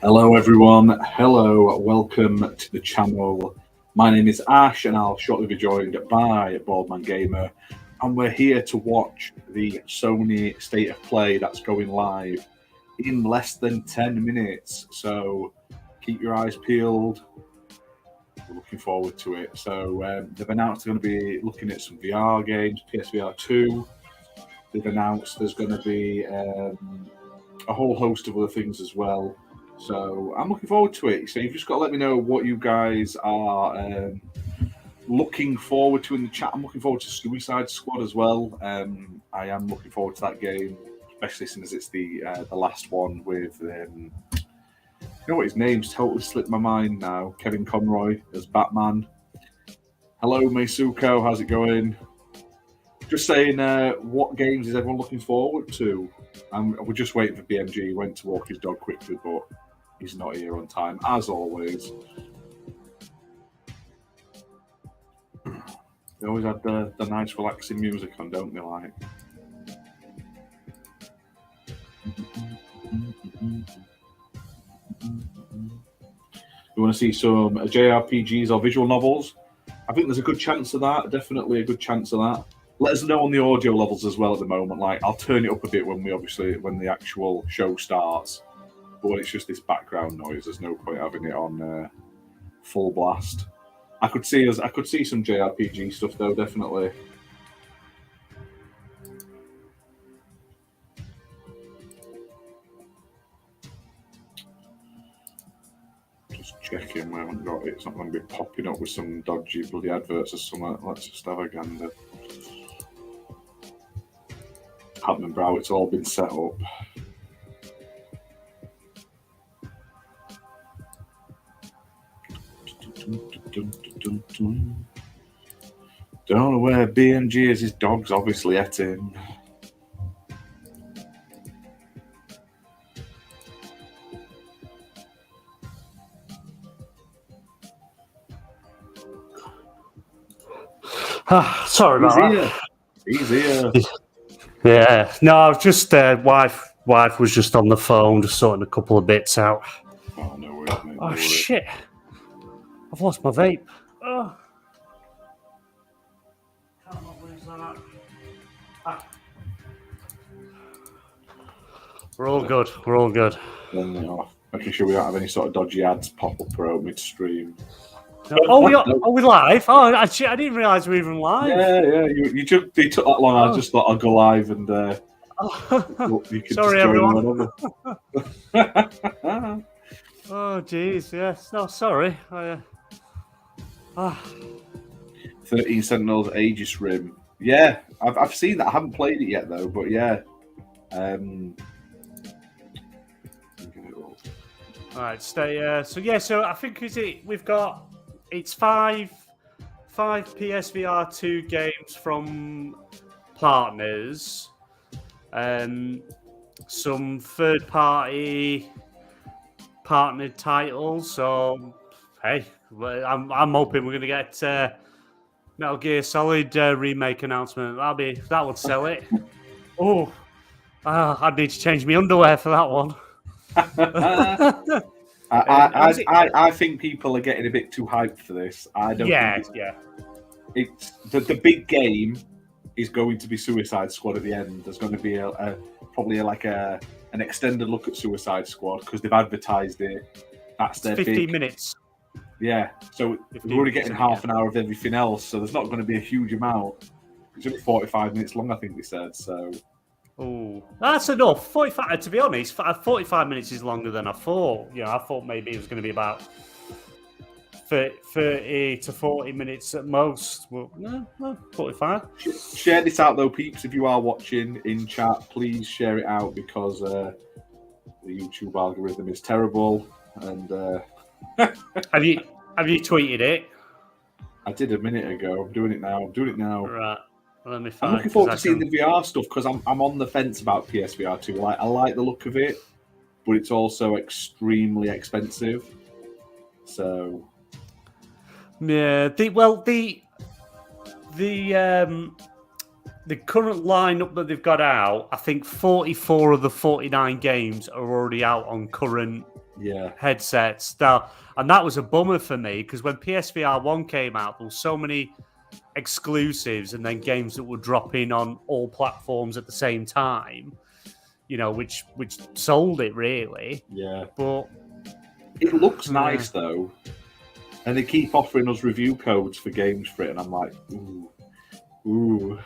Hello, everyone. Hello, welcome to the channel. My name is Ash, and I'll shortly be joined by Baldman Gamer. And we're here to watch the Sony State of Play that's going live in less than 10 minutes. So keep your eyes peeled. We're looking forward to it. So they've announced they're going to be looking at some VR games, PSVR 2. They've announced there's going to be a whole host of other things as well. So I'm looking forward to it. So you've just got to let me know what you guys are looking forward to in the chat. I'm looking forward to Suicide Squad as well. I am looking forward to that game, especially since it's the last one with you know what, his name's totally slipped my mind now. Kevin Conroy as Batman. Hello, Meisuko. How's it going? Just saying, what games is everyone looking forward to? We're just waiting for BMG. He went to walk his dog quickly, but he's not here on time, as always. They always had the nice, relaxing music on, don't they? Like, you want to see some JRPGs or visual novels? I think there's a good chance of that. Definitely a good chance of that. Let us know on the audio levels as well at the moment. Like, I'll turn it up a bit when the actual show starts. But when it's just this background noise, there's no point having it on full blast. I could see some JRPG stuff though, definitely. Just checking, we haven't got it. It's not going to be popping up with some dodgy bloody adverts or something. Let's just have a gander. Can't remember how it's all been set up. Don't know where BMG is. His dog's obviously at him. Sorry about that. He's here. Yeah. No, I was just wife was just on the phone, just sorting a couple of bits out. Oh no worries, mate. No worries. Shit! I've lost my vape. Oh. Can't not lose that. We're all good. We're all good. Making sure we don't have any sort of dodgy ads pop up or midstream. We live? Oh, I didn't realise we were even live. Yeah. You took that long. I just thought I'd go live and you could sorry, just everyone. Oh, jeez. Yes. No, sorry. 13 Sentinels Aegis Rim. Yeah, I've seen that. I haven't played it yet though, but yeah. All right, stay. So I think we've got it's five PSVR 2 games from partners, some third-party partnered titles. So hey, I'm hoping we're gonna get Metal Gear Solid remake announcement. That would sell it. I'd need to change my underwear for that one. I think people are getting a bit too hyped for this. I don't. It's the big game is going to be Suicide Squad at the end. There's going to be probably an extended look at Suicide Squad because they've advertised it. That's their 15 minutes. Yeah, so we're already getting half an hour of everything else. So there's not going to be a huge amount. It's only 45 minutes long, I think they said. So. Oh, that's enough. 45. To be honest, 45 minutes is longer than I thought. I thought maybe it was going to be about 30 to 40 minutes at most. Well, no, 45. Share this out though, peeps. If you are watching in chat, please share it out because the YouTube algorithm is terrible. And have you tweeted it? I did a minute ago. I'm doing it now. Right. I'm looking forward to seeing the VR stuff because I'm on the fence about PSVR 2. Like, I like the look of it, but it's also extremely expensive. So, yeah. The current lineup that they've got out, I think 44 of the 49 games are already out on current Yeah. headsets. Now, and that was a bummer for me because when PSVR 1 came out, there were so many exclusives and then games that would drop in on all platforms at the same time, which sold it really. Yeah. But it looks nice though. And they keep offering us review codes for games for it, and I'm like, ooh.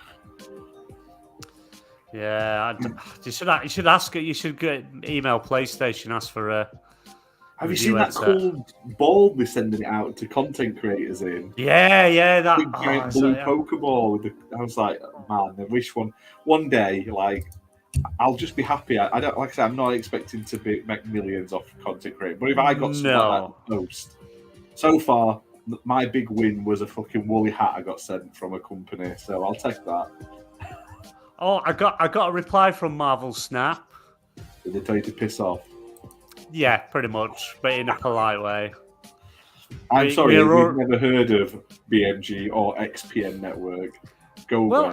Yeah, you should ask it. You should email PlayStation, ask for a. Have you seen that cool ball they're sending it out to content creators in? Yeah, that big giant blue Pokeball. I was like, man, I wish one day, like, I'll just be happy. I don't, like I said, I'm not expecting to make millions off content creating, but if I got something like that post, so far, my big win was a fucking woolly hat I got sent from a company, so I'll take that. Oh, I got a reply from Marvel Snap. Did they tell you to piss off? Yeah, pretty much, but in a polite way. I'm sorry, we've never heard of BMG or XPN Network. Go away. Well,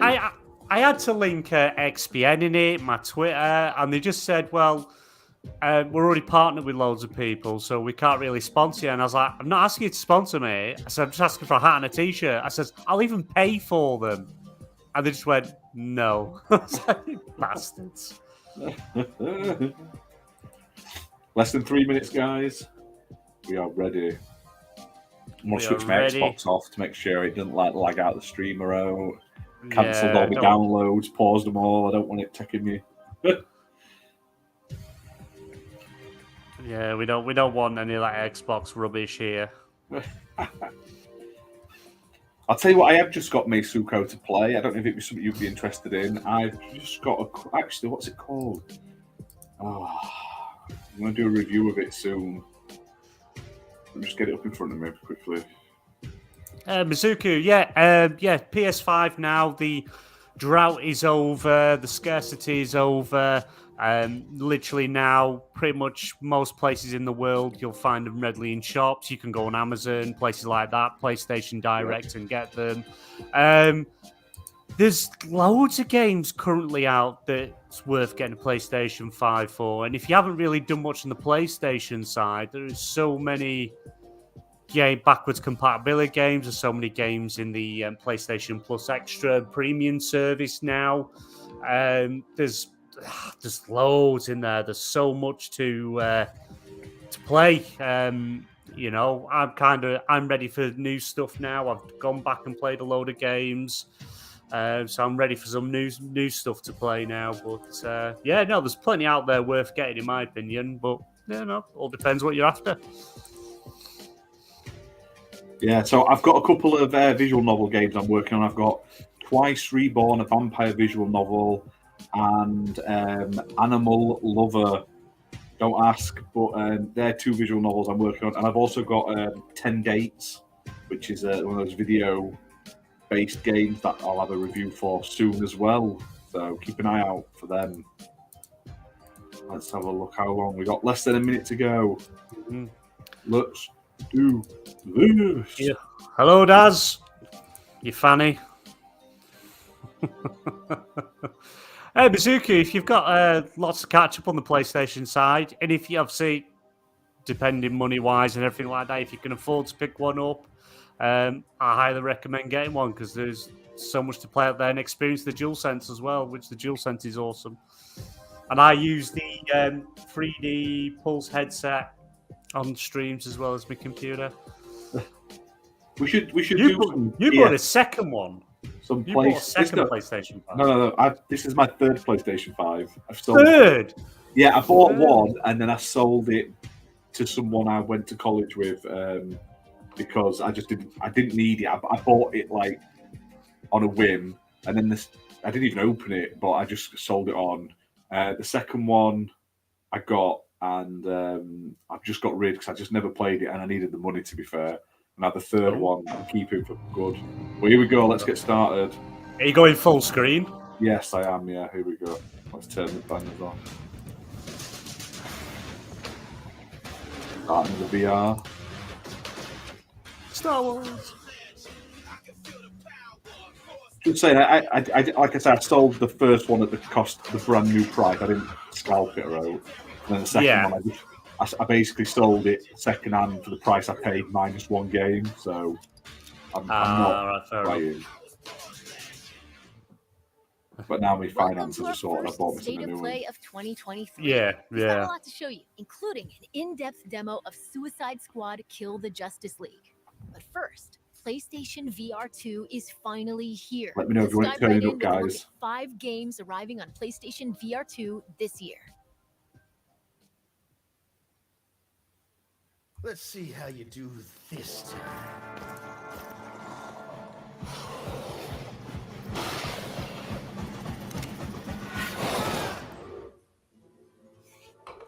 I had to link XPN in it, my Twitter, and they just said, well, we're already partnered with loads of people, so we can't really sponsor you. And I was like, I'm not asking you to sponsor me. I said, I'm just asking for a hat and a t-shirt. I said, I'll even pay for them. And they just went, no. Bastards. Less than 3 minutes, guys. We are ready. I'm going to switch my Xbox off to make sure it doesn't lag out the streamer out. Cancelled all the downloads, paused them all. I don't want it taking me. Yeah, we don't want any of that Xbox rubbish here. I'll tell you what, I have just got Meisuko to play. I don't know if it was something you'd be interested in. I've just got actually, what's it called? Oh, I'm going to do a review of it soon. Let me just get it up in front of me quickly. Mizuku, yeah, PS5 now. The drought is over. The scarcity is over. Literally now, pretty much most places in the world, you'll find them readily in shops. You can go on Amazon, places like that, PlayStation Direct, and get them. There's loads of games currently out that's worth getting a PlayStation 5 for. And if you haven't really done much on the PlayStation side, there is so many backwards compatibility games. There's so many games in the PlayStation Plus Extra premium service now. There's loads in there. There's so much to play. I'm ready for new stuff now. I've gone back and played a load of games. So I'm ready for some new stuff to play now. But there's plenty out there worth getting, in my opinion. But all depends what you're after. Yeah, so I've got a couple of visual novel games I'm working on. I've got Twice Reborn, a vampire visual novel, and Animal Lover. Don't ask, but they're two visual novels I'm working on. And I've also got 10 Dates, which is one of those video-based games that I'll have a review for soon as well. So keep an eye out for them. Let's have a look how long. We got less than a minute to go. Mm-hmm. Let's do this. Yeah. Hello, Daz. You Fanny. Hey, Mizuki, if you've got lots to catch up on the PlayStation side, and if you obviously, depending money-wise and everything like that, if you can afford to pick one up, I highly recommend getting one because there's so much to play out there and experience the DualSense as well, which the DualSense is awesome. And I use the 3D Pulse headset on streams as well as my computer. We should You bought a second one. You bought a second PlayStation 5. No. This is my third PlayStation 5. Third? Yeah, I bought one and then I sold it to someone I went to college with because I didn't need it. I bought it like on a whim, and then I didn't even open it, but I just sold it on. The second one I got, and I've just got rid because I just never played it and I needed the money, to be fair. Now the third one, I'm keeping for good. Well, here we go. Let's get started. Are you going full screen? Yes, I am. Yeah, here we go. Let's turn the banners on. Starting the VR. Star Wars. Just saying, I like I said, I sold the first one at the brand new price. I didn't scalp it out. And then the second one, I basically sold it second hand for the price I paid minus one game, so I'm not right, fair playing. enough. But now my Welcome finances to are our sorted. I first bought State myself a of new one. Play of 2023. Yeah, We've got a yeah. lot to show you, including an in-depth demo of Suicide Squad Kill the Justice League. But first, PlayStation VR 2 is finally here. Let me know if you want Let's to dive turn right it in up, with a look guys. at 5 games arriving on PlayStation VR 2 this year. Let's see how you do this time.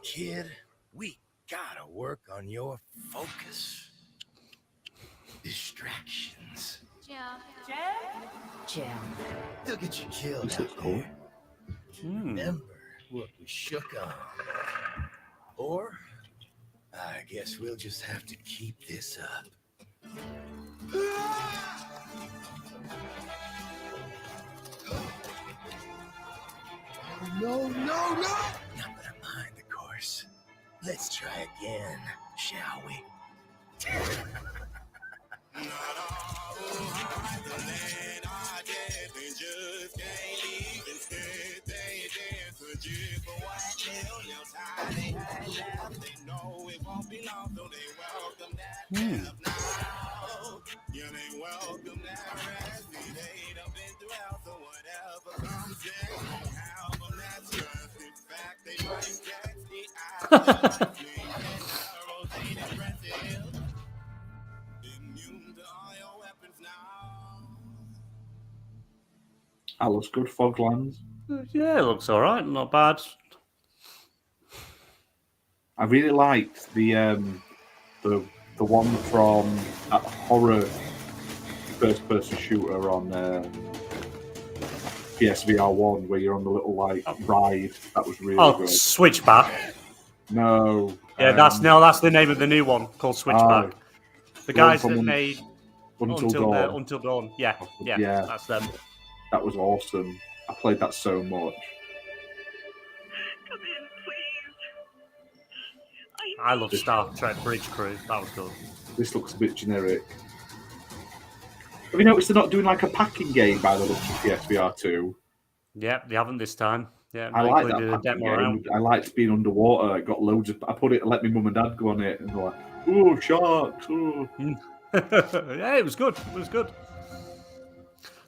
Kid, we gotta work on your focus. Distractions. Jam. They'll get you killed This out looks cool. there. Remember what we shook on. Or, I guess we'll just have to keep this up. No, no, no! Not that I mind, of course. Let's try again, shall we? That looks good. Foglands. Yeah, it looks all right. Not bad. I really liked the one from that horror first-person shooter on PSVR 1 where you're on the little ride. That was really good. Switchback. No. Yeah, that's the name of the new one called Switchback. The guys that made Until Dawn. Until Dawn. Yeah, that's them. That was awesome. I played that so much. Come in, please. I love Star Trek Bridge Crew. That was good. This looks a bit generic. Have you noticed they're not doing like a packing game by the looks of PSVR 2? Yeah, they haven't this time. Yeah, I like that included a packing demo game. around. I liked being underwater. I got loads of. I put it. Let my mum and dad go on it, and they're like, "Oh, sharks!" Oh. Yeah, it was good. It was good.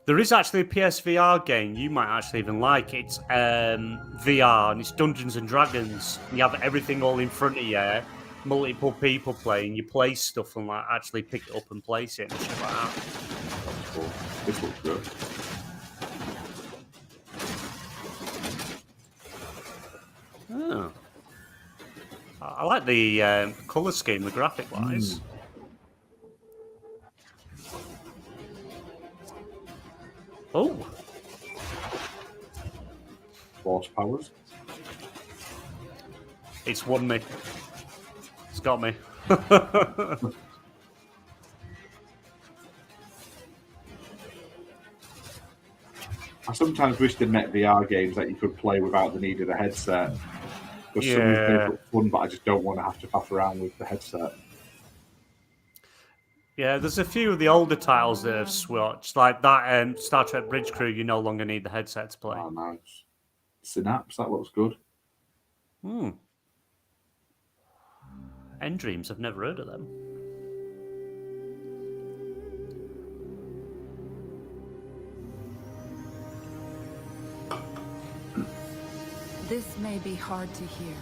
There is actually a PSVR game you might actually even like. It's VR and it's Dungeons and Dragons. You have everything all in front of you, multiple people playing. You play stuff and like actually pick it up and place it and shit like that. That's cool. This looks good. Oh. I like the colour scheme, the graphic wise. Oh. Force powers. It's won me. It's got me. I sometimes wish they'd met VR games that you could play without the need of a headset. Because some of Yeah. them look fun, but I just don't want to have to faff around with the headset. Yeah, there's a few of the older titles that have switched, like that Star Trek Bridge Crew. You no longer need the headset to play. Oh, nice. Synapse, that looks good. End Dreams, I've never heard of them. This may be hard to hear.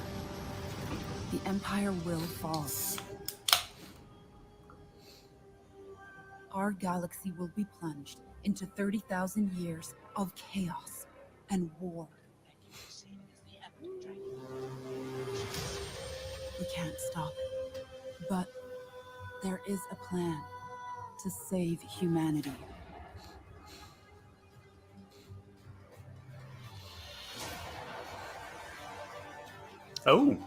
The Empire will fall. Our galaxy will be plunged into 30,000 years of chaos and war. We can't stop it, but there is a plan to save humanity. Oh.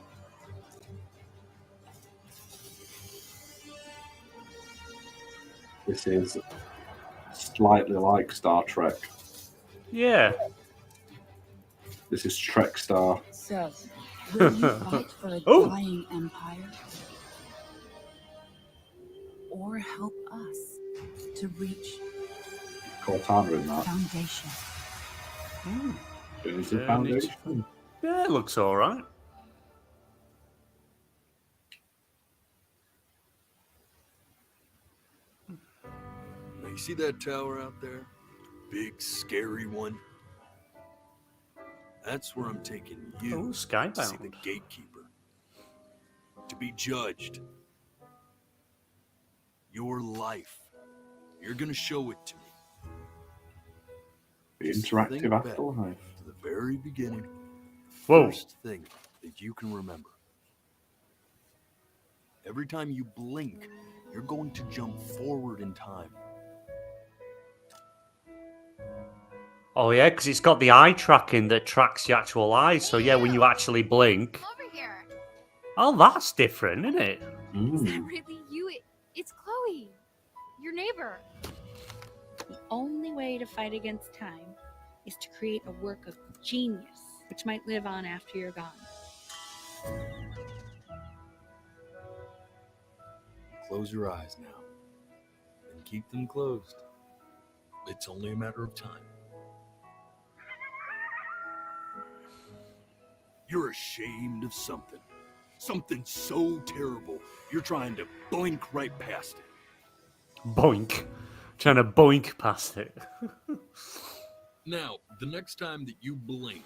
This is slightly like Star Trek. Yeah. This is Trek Star. So, Will you fight for a Oh. dying empire? Or help us to reach Cortana in that. foundation? Is the Journey to- foundation? Yeah, it looks all right. Now, you see that tower out there? Big, scary one? That's where I'm taking you Oh, to see the Skybound. gatekeeper. To be judged. Your life. You're gonna show it to me. The Just interactive think back afterlife. to the very beginning. Whoa. First thing that you can remember. Every time you blink, you're going to jump forward in time. Oh, yeah, because it's got the eye tracking that tracks your actual eyes. So, yeah, when you actually blink. Over here. Oh, that's different, isn't it? Is that really you? It's Chloe, your neighbor. The only way to fight against time is to create a work of genius which might live on after you're gone. Close your eyes now. And keep them closed. It's only a matter of time. You're ashamed of something. Something so terrible, you're trying to boink right past it. Boink. Trying to boink past it. Now, the next time that you blink,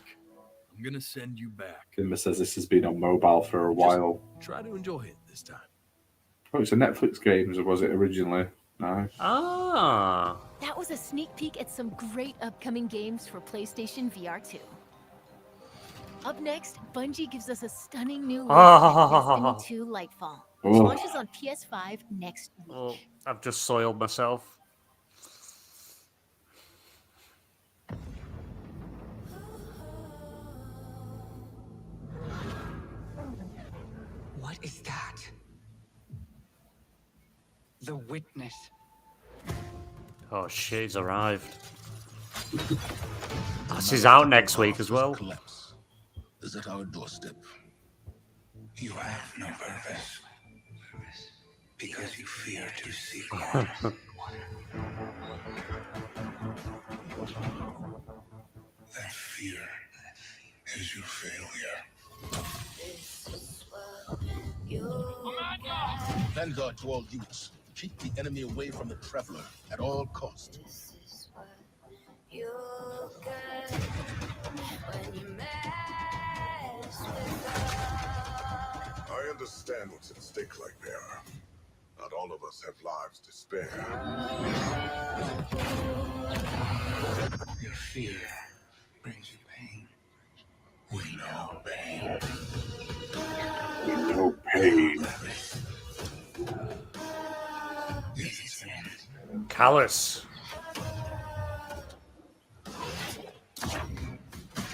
I'm gonna send you back. Kimber says this has been on mobile for a while. Try to enjoy it this time. Oh, it's a Netflix game, was it originally? Nice. Ah. That was a sneak peek at some great upcoming games for PlayStation VR 2. Up next, Bungie gives us a stunning new look at Destiny 2 Lightfall, which Oh. launches on PS5 next week. Oh, I've just soiled myself. What is that? The witness. Oh, shit, he's arrived. This is out next week as well. Collapse is at our doorstep. You have no purpose because you fear to seek one. That fear is your failure. Vanguard to all units. Keep the enemy away from the Traveler at all costs. I understand what's at stake, Lightbearer. Not all of us have lives to spare. Your fear brings you pain. We know pain. We know pain. Is its end. Callus.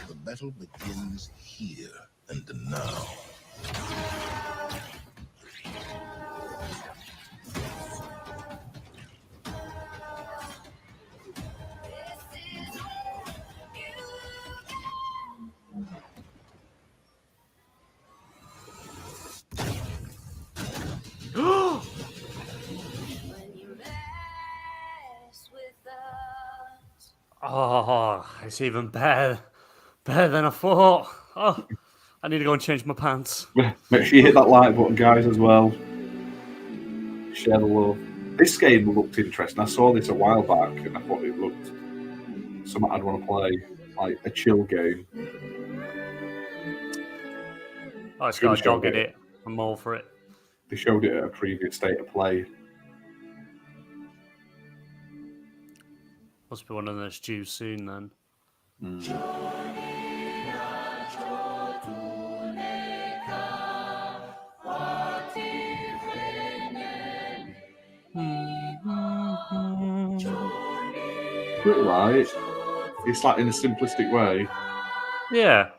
The battle begins here and now. Oh, it's even better. Better than I thought. Oh, I need to go and change my pants. Make sure you hit that like button, guys, as well. Share the love. This game looked interesting. I saw this a while back and I thought it looked something I'd want to play, like a chill game. Oh, it's got a dog in it. I'm all for it. They showed it at a previous state of play. Must be one of those due soon then. Pretty right. It's like in a simplistic way. Yeah.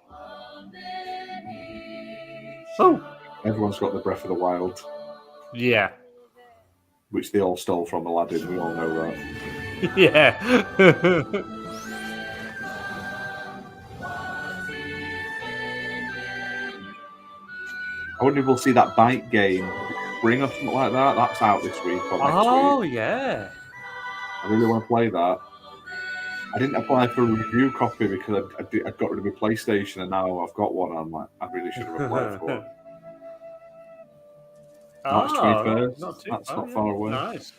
Oh. Everyone's got the Breath of the Wild, Yeah. which they all stole from Aladdin. We all know that. Yeah. I wonder if we'll see that bike game, Spring or something like that. That's out this week or next week. Yeah. I really want to play that. I didn't apply for a review copy because I got rid of my PlayStation, and now I've got one. I'm like, I really should have applied for it. March 21st. That's not far away. Nice.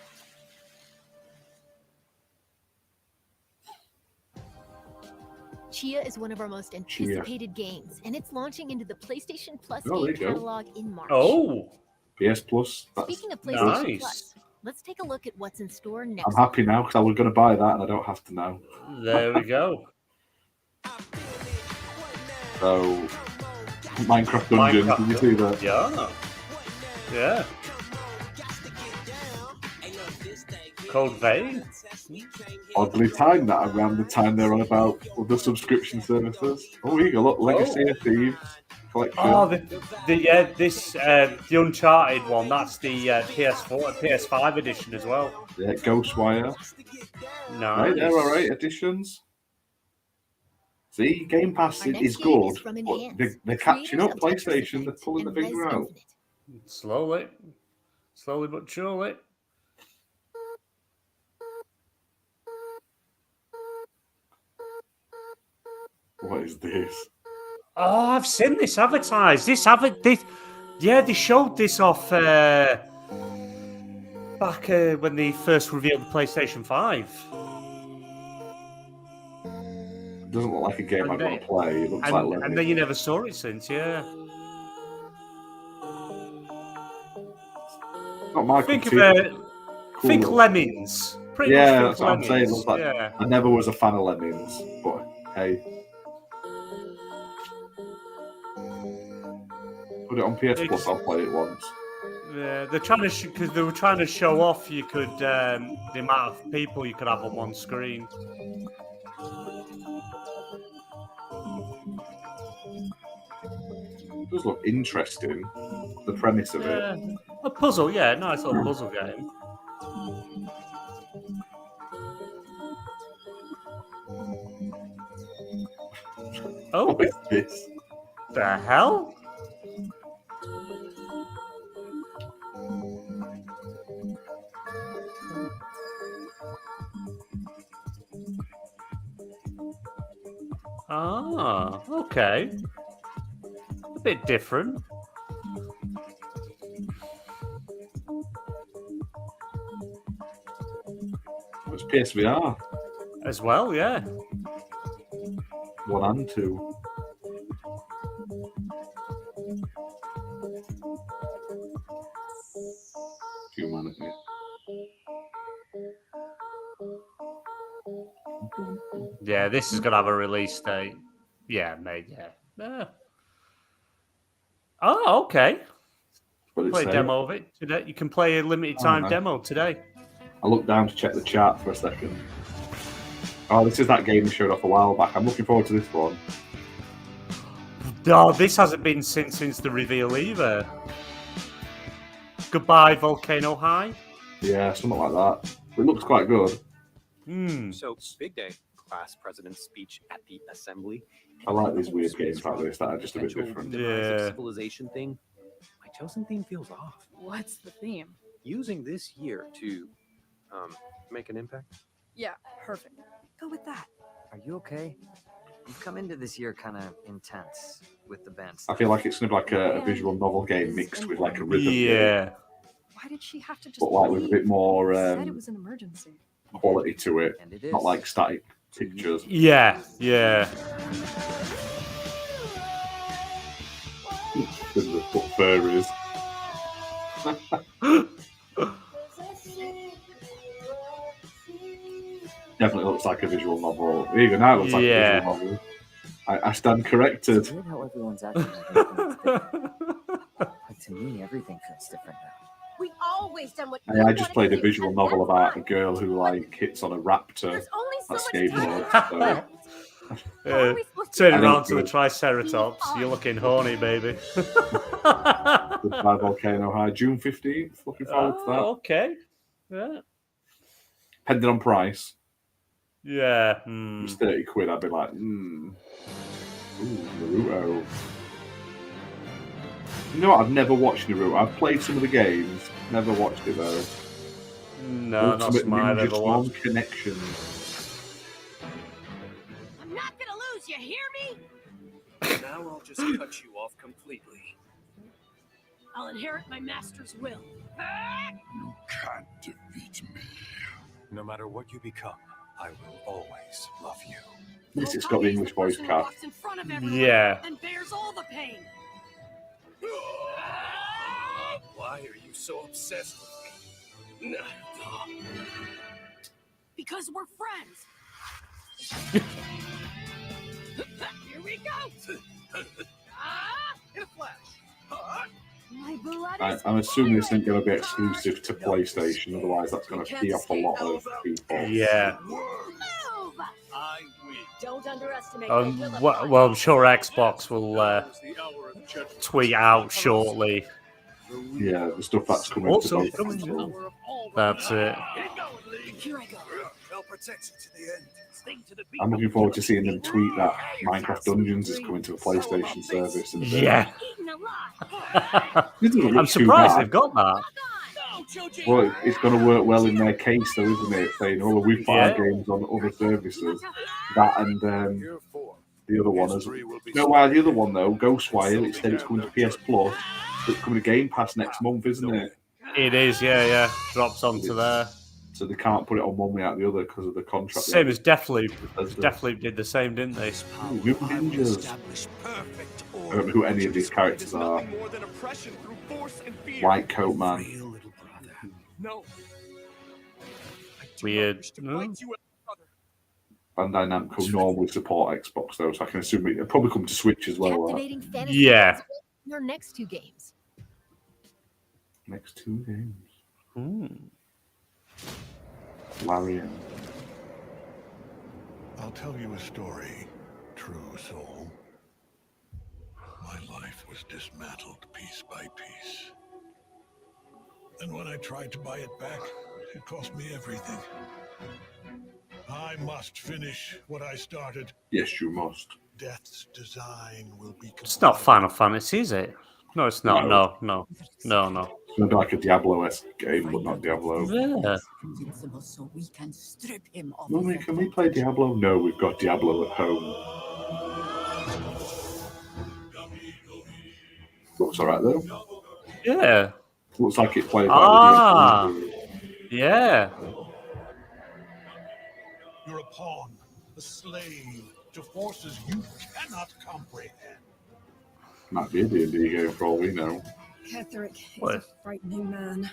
Chia is one of our most anticipated games, and it's launching into the PlayStation Plus Oh, there game you go. catalog in March. Oh, PS Plus. Speaking of PlayStation nice. Plus, let's take a look at what's in store next. I'm happy now because I was going to buy that and I don't have to know. There we go. So, Minecraft Dungeons, did you see that? Yeah. Yeah. Code Vein. Oddly timed that around the time they're on about other subscription services. Oh, here you go. Look, Legacy of Thieves collection. Oh, the Uncharted one. That's the PS5 edition as well. Yeah, Ghostwire. Nice. Right, they're all right additions. See, Game Pass is good, but they're catching up. PlayStation, they're pulling the finger out. Slowly but surely. What is this? Oh, I've seen this advertised. Yeah, they showed this off back when they first revealed the PlayStation 5. It doesn't look like a game I'd want to play. It looks like and then you never saw it since, yeah. Not my Think of cool. Think Lemmings. Pretty yeah, much that's what I'm saying. It looks like, yeah. I never was a fan of Lemmings, but hey. Put it on PS Plus, I'll play it once. Yeah, they're trying to because they were trying to show off you could the amount of people you could have on one screen. It does look interesting, the premise of it. A puzzle, yeah, nice little puzzle game. Oh, what is this? The hell? Ah, okay. A bit different. It's PSVR. As well, yeah. 1 and 2. Humanity. Yeah, this is going to have a release date. Yeah, mate, yeah. Oh, okay. Play a demo of it today. You can play a limited time demo today. I looked down to check the chart for a second. Oh, this is that game we showed off a while back. I'm looking forward to this one. No, this hasn't been since the reveal either. Goodbye, Volcano High. Yeah, something like that. It looks quite good. So, big day. Class president's speech at the assembly. I like these weird games like this that are just a bit different. Yeah. Civilization thing. My chosen theme feels off. What's the theme? Using this year to make an impact. Yeah, perfect. Go with that. Are you okay? You've come into this year kind of intense with the band I stuff. feel like it's going to be like a visual novel game mixed with like a rhythm game. Why did she have to just But like with a bit more said it was an emergency. quality to it. Not like static pictures. Yeah, yeah. This is what fur is. Definitely looks like a visual novel. Even now it looks like a visual novel. I stand corrected. It's weird how everyone's acting like everything's different. Like to me, everything feels different now. We always done what I just played a visual novel about a girl who like hits on a raptor at skateboard. Turn around to the Triceratops. You're looking horny, baby. Goodbye, Volcano High. June 15th. Looking forward to that. Okay. Yeah. Depending on price. Yeah. If it was 30 quid, I'd be like, Ooh, Naruto. You know what? I've never watched Naruto. I've played some of the games, never watched it though. No, not Ultimate some I've Ninja ever Storm watched. Connection. I'm not gonna lose, you hear me? Now I'll just cut you off completely. I'll inherit my master's will. You can't defeat me. No matter what you become, I will always love you. This has got the English voice cast. Walks in front of everyone Yeah. and bears all the pain. Why are you so obsessed with me? Because we're friends. Here we go. In a flash. My blood I'm assuming this isn't going to be exclusive to PlayStation, otherwise that's going to pee off a lot of people. Yeah. move. I win. Don't underestimate. Well, I'm sure Xbox will tweet out shortly. Yeah, the stuff that's coming Also to coming consoles. That's it. Here I go. They'll protect you to the end. I'm looking forward to seeing them tweet that Minecraft Dungeons is coming to the PlayStation service. In a bit. Yeah. It doesn't look I'm too surprised bad. they've got that. Well, it's going to work well in their case, though, isn't it? Saying, "Oh, we've put our games on other services." That and the other one is. No, why the other one though? Ghostwire. It said it's coming to PS Plus. It's coming to Game Pass next month, isn't it? It is, yeah. Drops onto there. So they can't put it on one without the other because of the contract. Same as Deathloop. Deathloop did the same, didn't they? New Ninjas. I don't know who any of these characters are. White Coat Man. No. Weird. Bandai Namco normally support Xbox though, so I can assume it'll probably come to Switch as well. Captivating fantasy Yeah. worlds in our next two games. Next two games. Hmm. Larian. I'll tell you a story, true soul. My life was dismantled piece by piece. And when I tried to buy it back, it cost me everything. I must finish what I started. Yes, you must. Death's design will be It's not Final Fantasy, is it? No, it's not. No. It's going to be like a Diablo-esque game, but not Diablo. Yeah. So we can strip him of Mummy, his can we play Diablo? No, we've got Diablo at home. Looks alright though. Yeah. Looks like it plays Ah. Yeah. You're a pawn, a slave to forces you cannot comprehend. Might be a D&D game for all we know. Ketherick is What? a frightening man,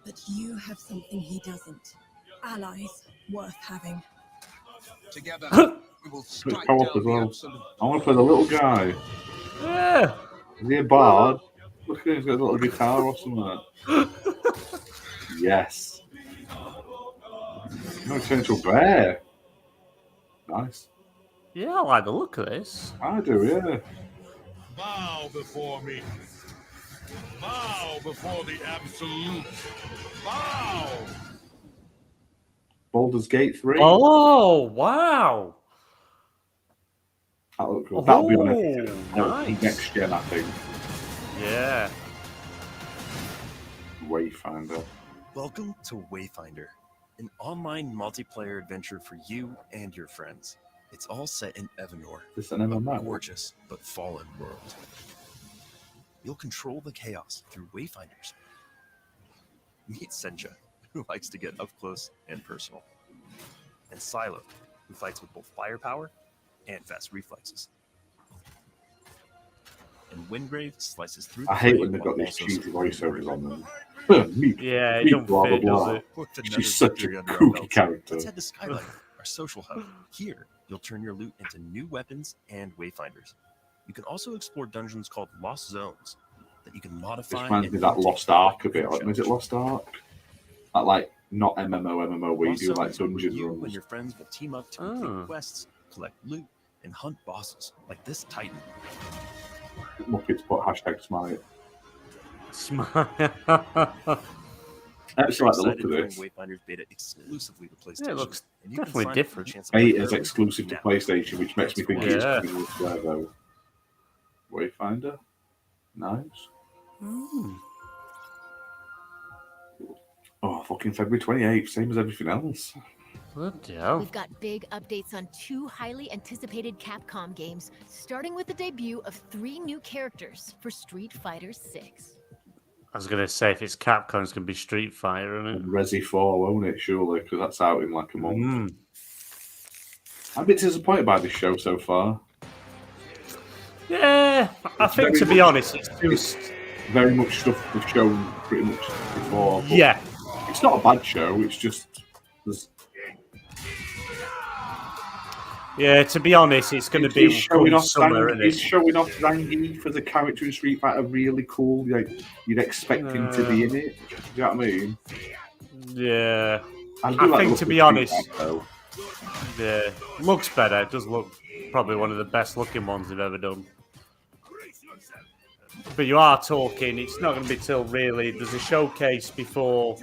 but you have something he doesn't. Allies worth having. Together, we will It's strike co-op down as well. the absolute. I want to play the little guy. Yeah. Is he a bard? Look at him, he's got a little guitar or something. Yes. No, turn into a bear. Nice. Yeah, I like the look of this. I do, yeah. Bow before me. Bow before the absolute. Bow! Baldur's Gate 3. Oh, wow. That look cool. That'll be on nice. next gen, I think. Yeah. Wayfinder. Welcome to Wayfinder, an online multiplayer adventure for you and your friends. It's all set in Evanor, This an MMO? a gorgeous but fallen world. You'll control the chaos through Wayfinders. Meet Senja, who likes to get up close and personal, and Silo, who fights with both firepower and fast reflexes. And Wingrave slices through the I hate flame when they've got while these also cheesy supporting voiceovers on them. Yeah, it Me, don't blah, fit, blah, does blah. it? With another She's such a victory under our kooky belts, character. Let's head to Skylight, our social hub. Here, you'll turn your loot into new weapons and wayfinders. You can also explore dungeons called Lost Zones that you can This modify. reminds me of that Lost Ark a bit. Is it Lost Ark? That, like, not MMO where you do like dungeon you runs. and your friends will team up to complete quests, collect loot, and hunt bosses like this Titan. Muppets put hashtag smite. Smile. I actually like the look Excited of to bring this. Wayfinders beta exclusively to PlayStation. Yeah, it looks and you can definitely sign up for a different. chance at Beta's early exclusive to now. PlayStation, which makes me think it's Yeah. coming elsewhere though. Wayfinder? Nice. Mm. Oh, fucking February 28th, same as everything else. Bloody hell. We've got big updates on 2 highly anticipated Capcom games, starting with the debut of 3 new characters for Street Fighter 6. I was going to say, if it's Capcom, it's going to be Street Fighter, isn't it? And Resi 4, won't it, surely? Because that's out in like a month. Mm. I'm a bit disappointed by this show so far. Yeah, I think, to be honest, it's just... very much stuff we've shown pretty much before. Yeah. It's not a bad show, it's just... Yeah, to be honest, it's going to be showing off summer, isn't it? He's showing off Zangief as a character in Street Fighter really cool. Like, you'd expect him to be in it. Do you know what I mean? Yeah. I think, to be honest, yeah, looks better. It does look probably one of the best looking ones they've ever done. But you are talking, it's not going to be till really, there's a showcase before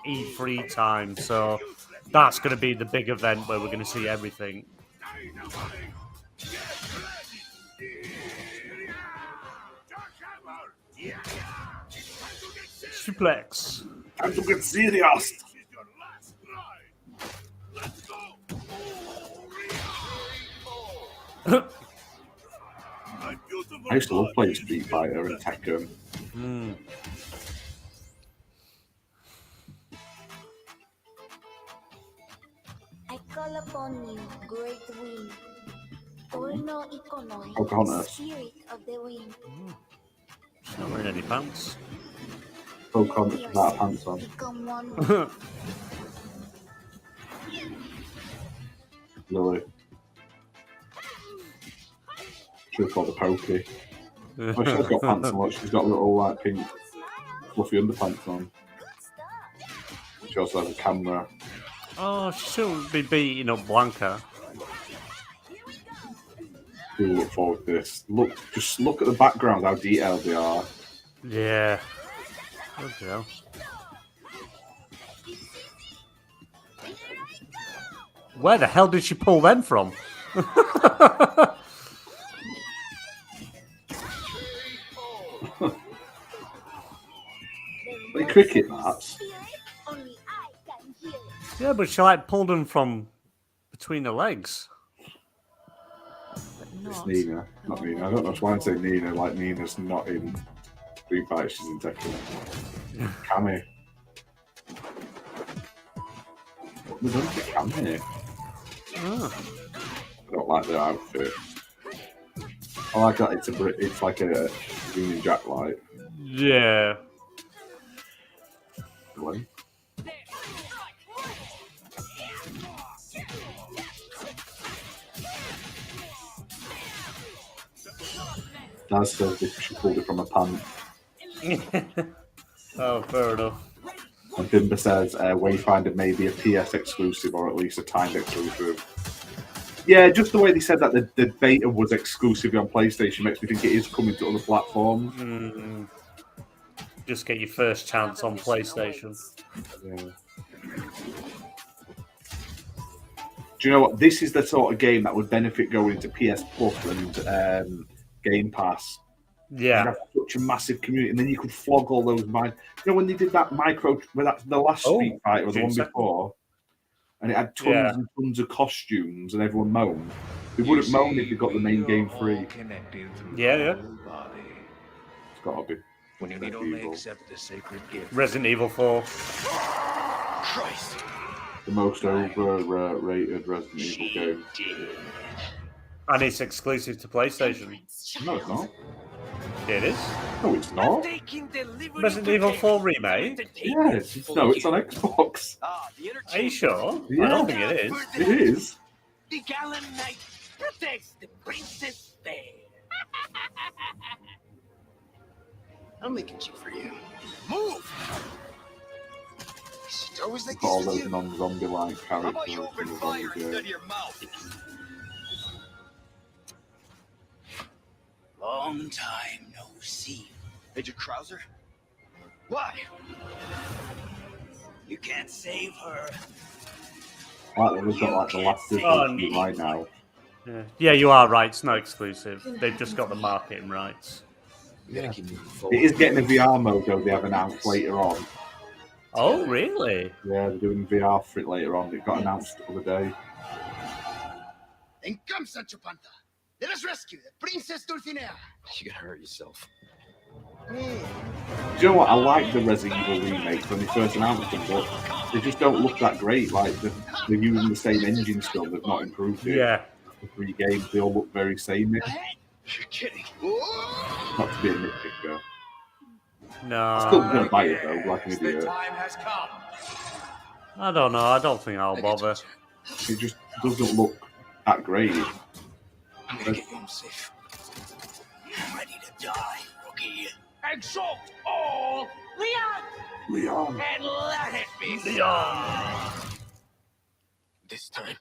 E3 time, so that's going to be the big event where we're going to see everything. Suplex. Time to get serious. I used to love playing Street Fighter and Tekken. Mm. I call upon you, great wind. Torno Ikonoi, Pocahontas. spirit of the wind. She's not wearing any pants. Pocahontas without pants on. Become one with Lily. Should have called her Pokey. Oh, she's got pants on. Look, she's got little like pink fluffy underpants on. She also has a camera. Oh, she shouldn't be beating up Blanca. Do look forward to this. Just look at the backgrounds, how detailed they are. Yeah. What the hell? Where the hell did she pull them from? Like cricket mats. Yeah, but she like pulled them from between the legs. It's Nina, not Nina. I don't know why I'm saying Nina. Like Nina's not in Street Fighter, she's in Tekken. Cammy. What was done to Cammy? Oh. I don't like the outfit. I like that it's like a Union Jack light. Yeah. Really? Daz says she pulled it from a pan. Oh, fair enough. And Bimba says Wayfinder may be a PS exclusive or at least a timed exclusive. Yeah, just the way they said that the beta was exclusively on PlayStation makes me think it is coming to other platforms. Mm. Just get your first chance on PlayStation. Yeah. Do you know what? This is the sort of game that would benefit going into PS Plus and Game Pass. Yeah. You'd have such a massive community, and then you could flog all those You know when they did that the last Street Fighter or the one before, and it had tons and tons of costumes, and everyone moaned. They wouldn't moan if they got the main game free. Yeah. It's got to be. When you need only accept the sacred gift. Resident Evil 4. Christ. The most overrated Resident Evil game. And it's exclusive to PlayStation. No, it's not. It is. No, it's not. Resident Evil 4 remake? Yes. No, it's on Xbox. Are you sure? Yeah. I don't think it is. It is. The gallant knight protects the princess fair. I'll make it cheap for you. Move! Always like All this those non-zombie-like How characters. about you open fire instead of your mouth? Long time no see. Major Krauser? Why? You can't save her. Like we've got like the last of right now. Yeah, you are right. It's not exclusive. They've just got the marketing rights. Yeah. It is getting a VR mode though. They have announced later on. Oh, really? Yeah, they're doing VR for it later on. It got announced the other day. And come, Sancho Panza. Let us rescue the Princess Dulcinea. You're gonna hurt yourself. Do you know what? I like the Resident Evil remakes when they first announced them, but they just don't look that great. Like they're using the same engine still. They've not improved it. Yeah. The 3 games, they all look very samey. You're kidding. Not to be a nitpicker. No. I'm still gonna buy it though, like an idiot. I don't know. I don't think I'll bother. It just doesn't look that great. I'm gonna get you home safe. You're ready to die, rookie. Exalt all Leon! And let it be Leon! This time,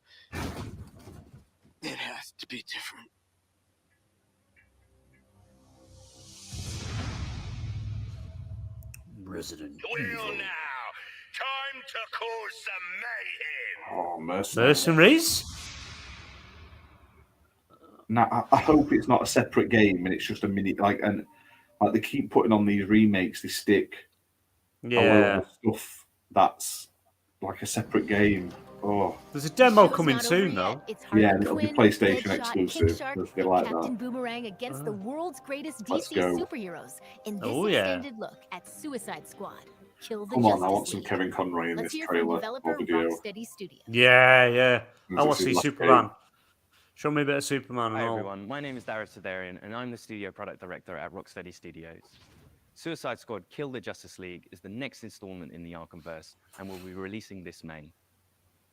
it has to be different. Resident Well now, time to cause some mayhem. Oh, Mercenaries? Now, I hope it's not a separate game and it's just a mini like they keep putting on these remakes. They stick a lot of stuff that's like a separate game. Oh, there's a demo coming soon though. Yeah, it'll be PlayStation exclusive. Let's get like Captain that. Boomerang against the world's greatest Let's DC go. superheroes in this Oh, yeah. extended look at Suicide Squad. Kill the Come on, Justice I want some League. Kevin Conroy in Let's this hear from trailer developer or video. Rocksteady Studios. Yeah. I This want is to see last Superman. game. Show me a bit of Superman and Hi all. everyone, my name is Darius Sidarian and I'm the studio product director at Rocksteady Studios. Suicide Squad Kill the Justice League is the next installment in the Arkhamverse and will be releasing this May.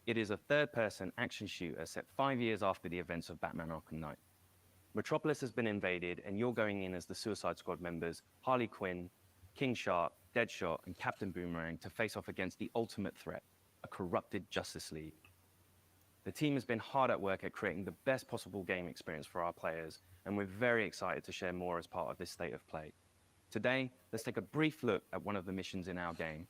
It is a third-person action shooter set 5 years after the events of Batman Arkham Knight. Metropolis has been invaded and you're going in as the Suicide Squad members Harley Quinn, King Shark, Deadshot and Captain Boomerang to face off against the ultimate threat, a corrupted Justice League. The team has been hard at work at creating the best possible game experience for our players, and we're very excited to share more as part of this state of play. Today, let's take a brief look at one of the missions in our game.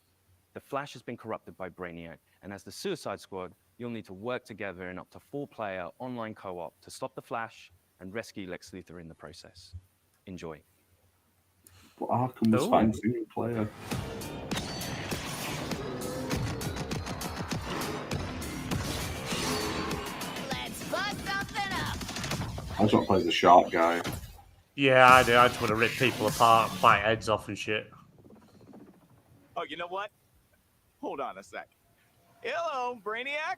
The Flash has been corrupted by Brainiac, and as the Suicide Squad, you'll need to work together in up to 4-player online co-op to stop the Flash and rescue Lex Luthor in the process. Enjoy. But Arkham was fine single player. Let's bust something up. I just want to play the shark guy. Yeah, I do. I just want to rip people apart, bite heads off and shit. Oh, you know what? Hold on a sec. Hello, Brainiac.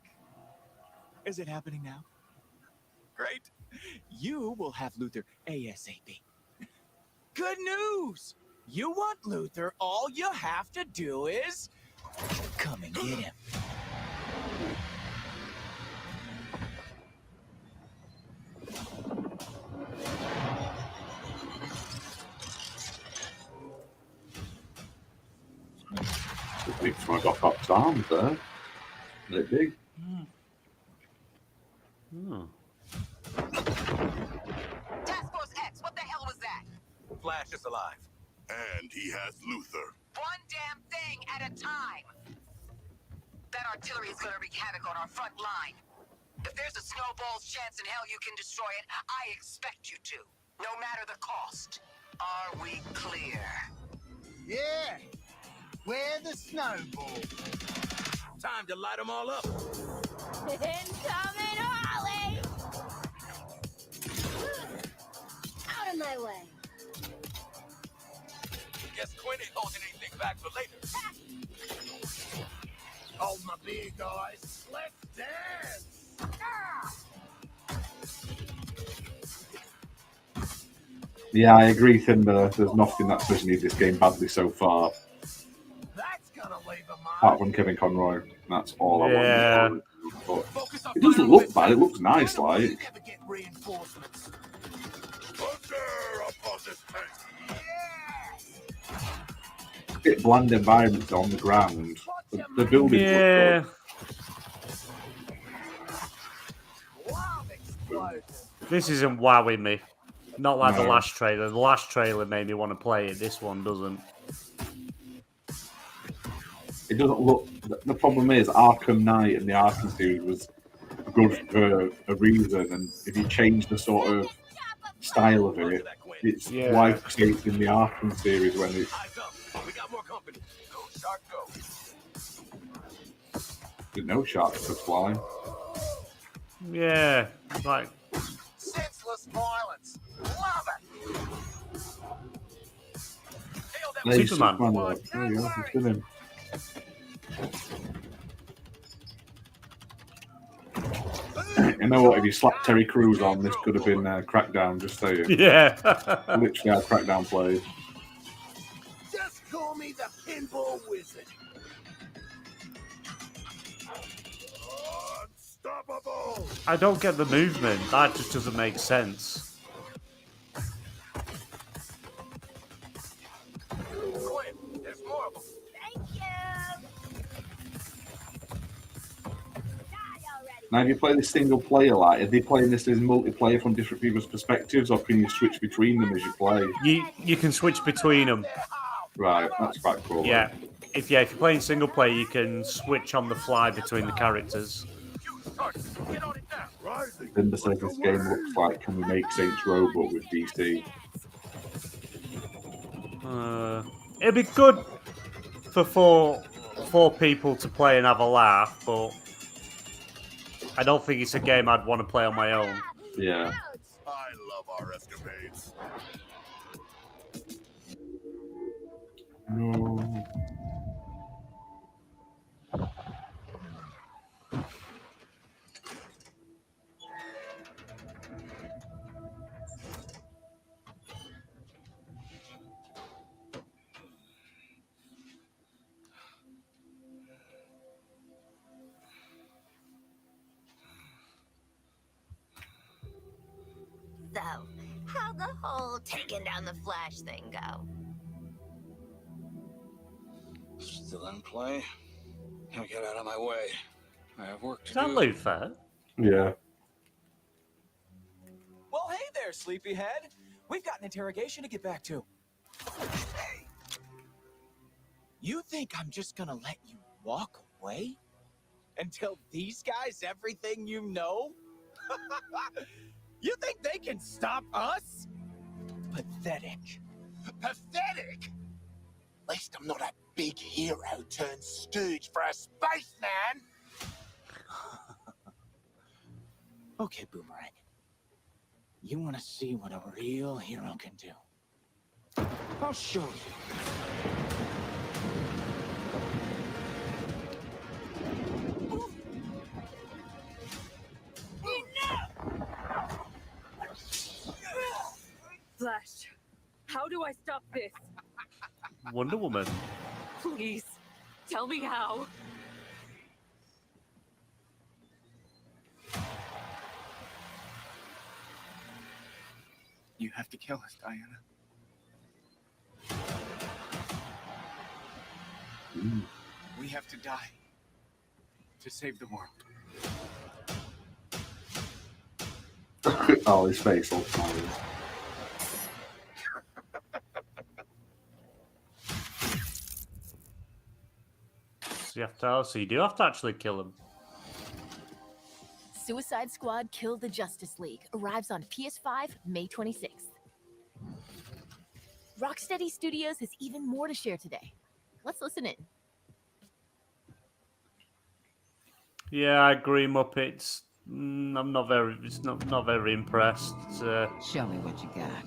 Is it happening now? Great. You will have Luthor ASAP. Good news! You want Luthor, all you have to do is come and get him. Just big frog off Hop's arms there. Is it big? Task Force X, what the hell was that? Flash is alive. And he has Luthor. One damn thing at a time. That artillery is gonna wreak havoc on our front line. If there's a snowball's chance in hell you can destroy it, I expect you to, no matter the cost. Are we clear? Yeah. Where the snowball? Time to light them all up. Incoming Harley! Out of my way. Guess Quinn ain't holding anything back for later. Hold my beer, guys. Let's dance. Yeah, I agree, Timber. There's nothing that's pushing this game badly so far. That's gonna leave a mark. Apart from Kevin Conroy. That's all I Yeah. want. But it doesn't look bad. It looks nice, like. Never get reinforcements. Thunder upon this tank. A bit bland environments on the ground. The building Yeah. This isn't wowing me. Not like the No. last trailer. The last trailer made me want to play it. This one doesn't. It doesn't look. The problem is Arkham Knight and the Arkham series was good for a reason, and if you change the sort of style of it. It's why it's in the Arkham series when it's. We got more company. Go, Shark, go. Didn't know sharks could fly. Yeah, like senseless violence. Love it. Hey, Superman. Look. There you go. It's him. You know what? If you slapped Terry Crews on, this could have been Crackdown. Just saying. Yeah. Literally how Crackdown played. Just call me the Pinball Wizard. Unstoppable. I don't get the movement. That just doesn't make sense. Quinn, there's more of them. Thank you. Now, if you play this single player, like, are they playing this as multiplayer from different people's perspectives, or can you switch between them as you play? You can switch between them. Right, that's quite cool. Yeah. If you're playing single player, you can switch on the fly between the characters. Linda says this game looks like Can We Make Saints Row but with DC? It'd be good for four people to play and have a laugh, but I don't think it's a game I'd want to play on my own. Yeah. I love our escapades. No. So, how'd the whole taking down the Flash thing go? Still in play? Now get out of my way. I have work to Is that do. Luther? Yeah. Well, hey there, sleepyhead. We've got an interrogation to get back to. Hey. You think I'm just gonna let you walk away? And tell these guys everything you know? You think they can stop us? Pathetic. Pathetic? At least I'm not a big hero turned stooge for a spaceman. Okay, Boomerang. You want to see what a real hero can do? I'll show you. Flash, how do I stop this? Wonder Woman. Please, tell me how. You have to kill us, Diana. We have to die to save the world. Oh, his face all smiling. So you do have to actually kill him. Suicide Squad Kill the Justice League arrives on PS5 May 26th. Rocksteady Studios has even more to share today. Let's listen in. Yeah, I agree, Muppets. I'm not very, not very impressed. Show me what you got.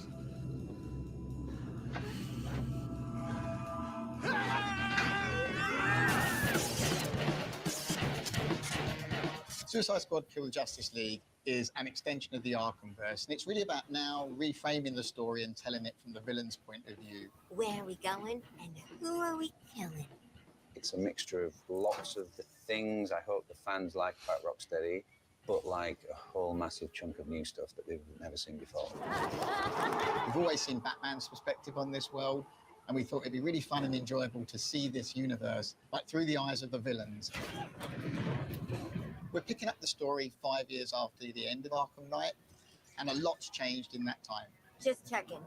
Suicide Squad Kill the Justice League is an extension of the Arkhamverse, and it's really about now reframing the story and telling it from the villain's point of view. Where are we going and who are we killing? It's a mixture of lots of the things I hope the fans like about Rocksteady, but like a whole massive chunk of new stuff that they've never seen before. We've always seen Batman's perspective on this world, and we thought it'd be really fun and enjoyable to see this universe like through the eyes of the villains. We're picking up the story 5 years after the end of Arkham Knight, and a lot's changed in that time. Just checking.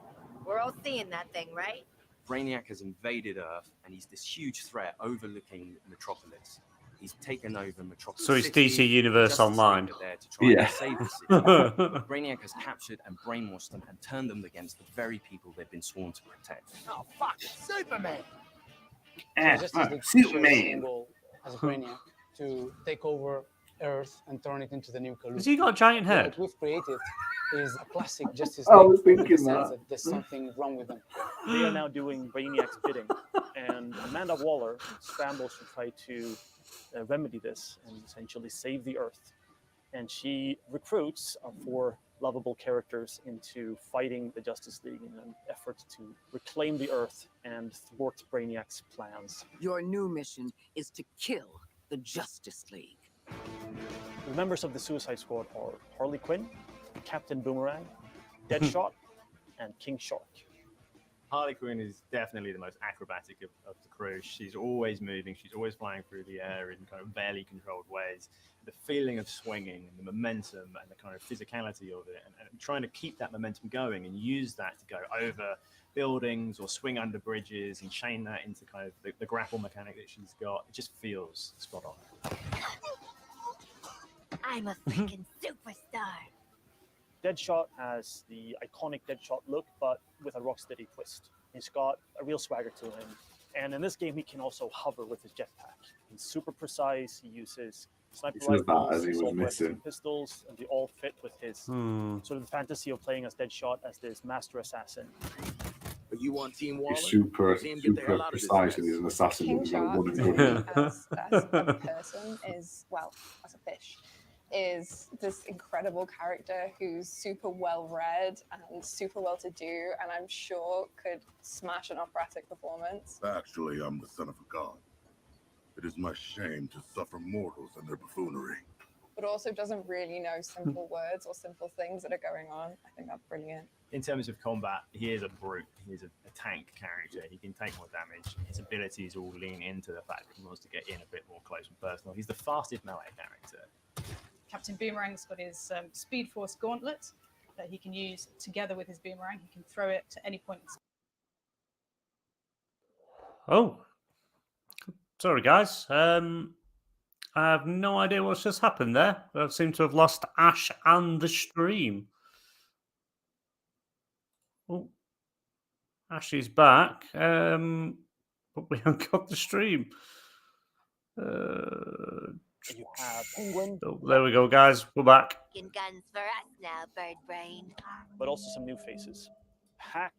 We're all seeing that thing, right? Brainiac has invaded Earth, and he's this huge threat overlooking Metropolis. He's taken over Metropolis So it's City. DC Universe Justice League Online. are there to try Yeah. and save the city. But Brainiac has captured and brainwashed them and turned them against the very people they've been sworn to protect. Oh, fuck, Superman! Justice League shares the same goal as Brainiac to take over Earth and turn it into the new Kalu. Has he got a giant head? What we've created is a classic Justice I League was in the thinking sense that. there's something wrong with them. They are now doing Brainiac's bidding, and Amanda Waller scrambles to try to remedy this and essentially save the Earth. And she recruits 4 lovable characters into fighting the Justice League in an effort to reclaim the Earth and thwart Brainiac's plans. Your new mission is to kill the Justice League. The members of the Suicide Squad are Harley Quinn, Captain Boomerang, Deadshot, and King Shark. Harley Quinn is definitely the most acrobatic of the crew. She's always moving. She's always flying through the air in kind of barely controlled ways. The feeling of swinging and the momentum and the kind of physicality of it, and trying to keep that momentum going and use that to go over buildings or swing under bridges and chain that into kind of the grapple mechanic that she's got. It just feels spot on. I'm a freaking superstar. Deadshot has the iconic Deadshot look, but with a Rocksteady twist. He's got a real swagger to him. And in this game, he can also hover with his jetpack. He's super precise. He uses sniper He says that rifles, as he was assault rifles, missing. and pistols, and they all fit with his sort of the fantasy of playing as Deadshot as this master assassin. But you want Team Waller? He's super See him get the hell out of this precise and mess. he's an assassin. King With a Shark, running gun. as a person, is, well, as a fish, is this incredible character who's super well read and super well to do, and I'm sure could smash an operatic performance. Actually, I'm the son of a god. It is my shame to suffer mortals and their buffoonery. But also doesn't really know simple words or simple things that are going on. I think that's brilliant. In terms of combat, he is a brute. He's a tank character. He can take more damage. His abilities all lean into the fact that he wants to get in a bit more close and personal. He's the fastest melee character. Captain Boomerang's got his Speed Force Gauntlet that he can use together with his boomerang. He can throw it to any point. Oh, sorry guys. I have no idea what's just happened there. I seem to have lost Ash and the stream. Oh, Ash is back, but we haven't got the stream. You have Penguin. Oh, there we go, guys. We're back. Guns for us now, Bird Brain. But also some new faces. Hack,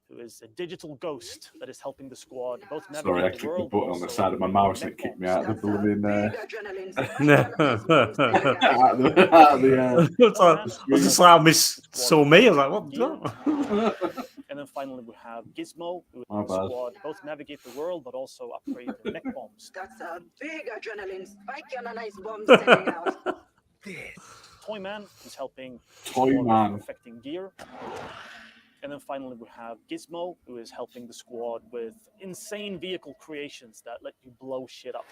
who is a digital ghost that is helping the squad both navigate Sorry, I the clicked the world. button on the side of my mouse and it kicked me out of the blooming I just like I saw me. I was like, what? And then finally we have Gizmo, who My is the bad. squad both navigate the world but also upgrade their mech bombs. That's a big adrenaline spike and a nice bomb sending out. Toyman, who's helping the Toy squad with Man. perfecting gear. And then finally we have Gizmo, who is helping the squad with insane vehicle creations that let you blow shit up.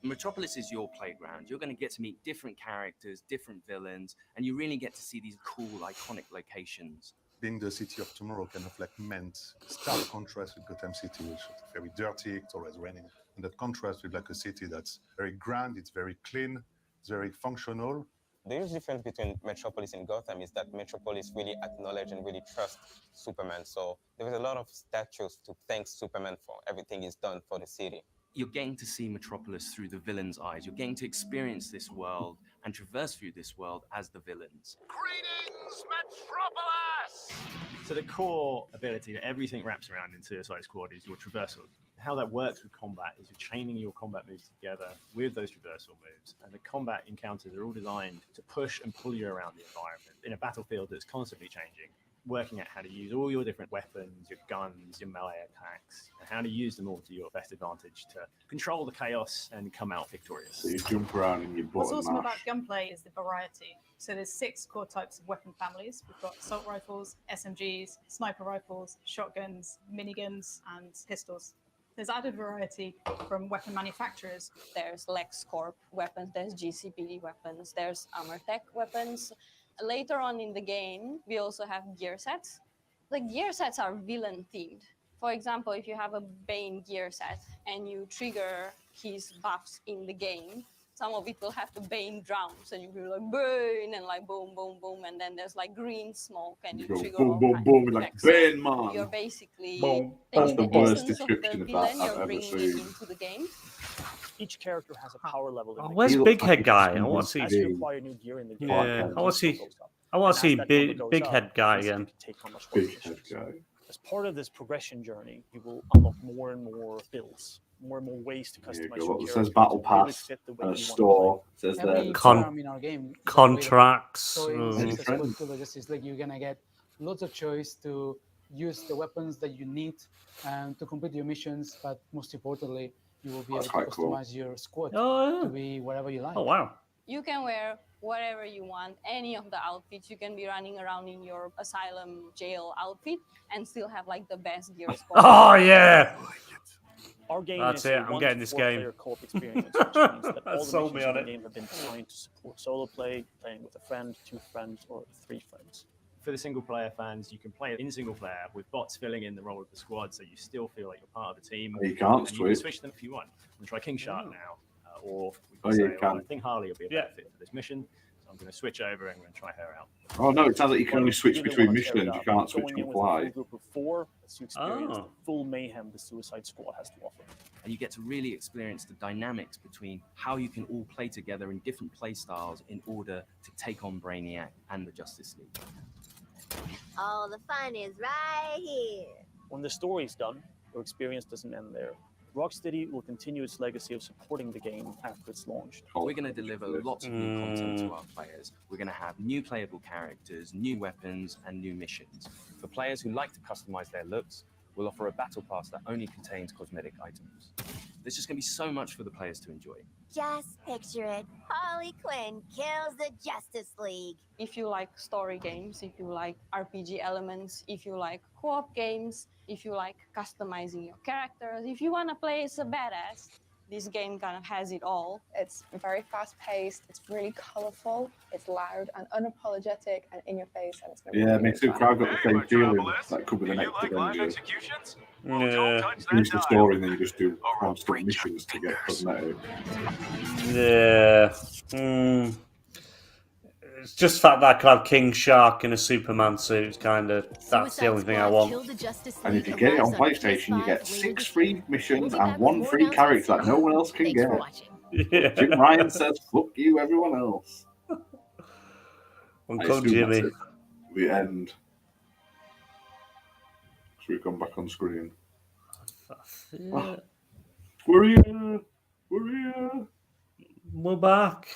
Metropolis is your playground. You're going to get to meet different characters, different villains, and you really get to see these cool, iconic locations. Being the city of tomorrow kind of like meant stark contrast with Gotham City, which is very dirty, it's always raining. And that contrast with like a city that's very grand, it's very clean, it's very functional. The huge difference between Metropolis and Gotham is that Metropolis really acknowledge and really trust Superman. So there was a lot of statues to thank Superman for everything he's done for the city. You're getting to see Metropolis through the villain's eyes. You're getting to experience this world and traverse through this world as the villains. Greetings, Metropolis! So the core ability that everything wraps around in Suicide Squad is your traversal. How that works with combat is you're chaining your combat moves together with those traversal moves, and the combat encounters are all designed to push and pull you around the environment in a battlefield that's constantly changing, working out how to use all your different weapons, your guns, your melee attacks, and how to use them all to your best advantage to control the chaos and come out victorious. So you jump around and you What's button awesome mash. about gunplay is the variety. So there's 6 core types of weapon families. We've got assault rifles, SMGs, sniper rifles, shotguns, miniguns, and pistols. There's added variety from weapon manufacturers. There's LexCorp weapons, there's GCPD weapons, there's Armortech weapons. Later on in the game, we also have gear sets. The gear sets are villain themed. For example, if you have a Bane gear set and you trigger his buffs in the game, some of it will have the Bane drowns, and you will like Bane and like boom, boom, boom, and then there's like green smoke, and you Go trigger boom, all boom, kinds boom, of like effects. Bane, So man. you're basically Boom, That's taking the the worst essence of description the of villain, that I've you're ever bringing seen. it into the game. Each character has a power level. In the Where's game. Big Head Guy? I want to see. As you acquire new gear in the game, Yeah, I want to see. goes up. I want And to as see that number goes Big up, Head Guy basically again. you can take on much more Big Head missions. Guy. As part of this progression journey, you will unlock more and more builds, more and more ways to customize your It character. says Battle to really Pass fit the way and a you want to store. It says Every there. farm in our game is Contracts. So in the squad killer Justice League, you're gonna get lots of choice to use the weapons that you need to complete your missions, but most importantly, you will be able to customize your squad to be whatever you like. Oh wow! You can wear whatever you want, any of the outfits. You can be running around in your asylum jail outfit and still have like the best gear squad. Oh yeah! Our game That's is it. a I'm 1 getting to this 4 game. player co-op experience, which means that all the Sold me missions in on the it. game have been designed to support solo play, playing with a friend, 2 friends, or 3 friends. For the single player fans, you can play it in single player with bots filling in the role of the squad, so you still feel like you're part of the team. You can't and switch. You can switch them if you want. I'm going to try King Shark now, or we can Oh, yeah, say, you can. I think Harley will be a better fit for this mission, so I'm going to switch over and I'm going to try her out. Oh no, it sounds like you can only switch Really between wanna tear it missions. You up. can't switch Going on in with a full fly. group of 4 lets you experience Oh. the full mayhem the Suicide Squad has to offer. And you get to really experience the dynamics between how you can all play together in different play styles in order to take on Brainiac and the Justice League. All the fun is right here. When the story is done, your experience doesn't end there. Rocksteady will continue its legacy of supporting the game after it's launched. We're going to deliver lots of new content to our players. We're going to have new playable characters, new weapons, and new missions. For players who like to customize their looks, we'll offer a battle pass that only contains cosmetic items. There's just going to be so much for the players to enjoy. Just picture it. Harley Quinn kills the Justice League. If you like story games, if you like RPG elements, if you like co-op games, if you like customizing your characters, if you want to play as a badass, this game kind of has it all. It's very fast-paced, it's really colorful, it's loud and unapologetic and in your face, and it's going to be Yeah, really me too. fun. Crowd got the same feeling. That could be the next Avengers. Yeah. Finish the story and then you just do constant missions to get cosmetic. Yeah. It's just the fact that I could have King Shark in a Superman suit. Kind of. That's the only thing I want. And if you get it on PlayStation, you get 6 free missions and 1 free character that no one else can get. Yeah. Jim Ryan says, "Fuck you, everyone else." Uncle Jimmy. The end. Should we come back on screen? Yeah. We're here. We're here. We're back.